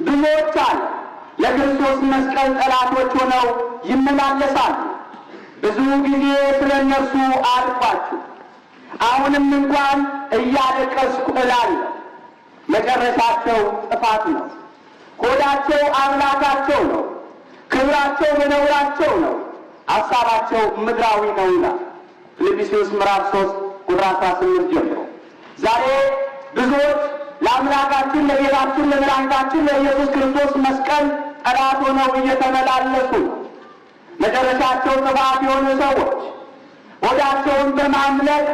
ብዙዎች አሉ ለክርስቶስ መስቀል ጠላቶች ሆነው ይመላለሳሉ። ብዙ ጊዜ ስለ እነርሱ አልኳችሁ፣ አሁንም እንኳን እያለቀስኩ እላለሁ። መጨረሻቸው ጥፋት ነው። ሆዳቸው አምላካቸው ነው። ክብራቸው በነውራቸው ነው። ሐሳባቸው ምድራዊ ነውና ፊልጵስዩስ ምዕራፍ 3 ቁጥር 18 ጀምሮ ዛሬ ብዙዎች ለአምላካችን ለጌታችን ለመድኃኒታችን ለኢየሱስ ክርስቶስ መስቀል ጠላት ሆነው እየተመላለሱ ነው። መጨረሻቸው ጥፋት የሆኑ ሰዎች ሆዳቸውን በማምለክ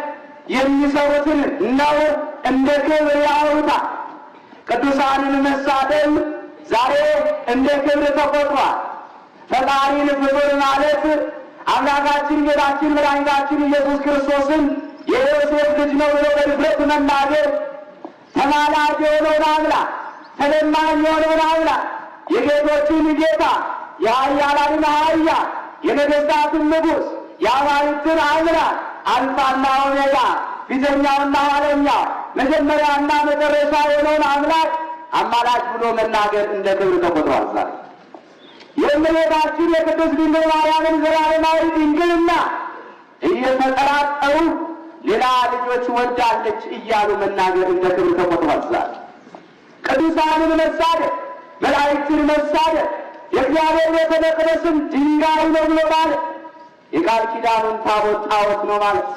የሚሰሩትን ነውር እንደ ክብር ያወሩታል። ቅዱሳንን መሳደብ ዛሬ እንደ ክብር ተቆጥሯል። ፈጣሪን ፍጡር ማለት አምላካችን ጌታችን መድኃኒታችን ኢየሱስ ክርስቶስን የዮሴፍ ልጅ ነው ብሎ በድፍረት መናገር፣ ተማላጅ የሆነውን አምላክ፣ ተለማኝ የሆነውን አምላክ፣ የጌቶችን ጌታ፣ የኃያላንን ኃያል፣ የነገሥታትን ንጉሥ፣ የአማልክትን አምላክ፣ አልፋና ኦሜጋ፣ ፊተኛውና ኋለኛው፣ መጀመሪያና መጨረሻ የሆነውን አምላክ አማላጅ ብሎ መናገር እንደ ክብር ተቆጥሯል። ዛሬ የእመቤታችን የቅድስት ድንግል ማርያምን ዘላለማዊ ድንግልና እየተጠራጠሩ ሌላ ልጆች ወልዳለች እያሉ መናገር እንደ ክብር ተቆጥሯል። ዛሬ ቅዱሳንን መሳደብ፣ መላእክትን መሳደብ፣ የእግዚአብሔር ቤተ መቅደስን ድንጋይ ነው ብሎ ማለት፣ የቃል ኪዳኑን ታቦት ጣዖት ነው ማለት፣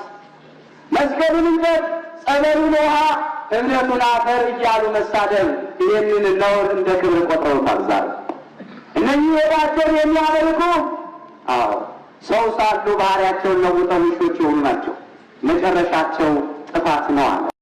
መስቀሉን እንጨት፣ ጸበሉን ውሃ፣ እምነቱን አፈር እያሉ መሳደብ ይህንን ነውር እንደ ክብር ቆጥረውታል። ዛሬ እነዚህ ሆዳቸውን የሚያመልኩ ሰው ሳሉ ባህሪያቸውን ለውጠው ውሾች የሆኑ ናቸው። መጨረሻቸው ጥፋት ነው አለ።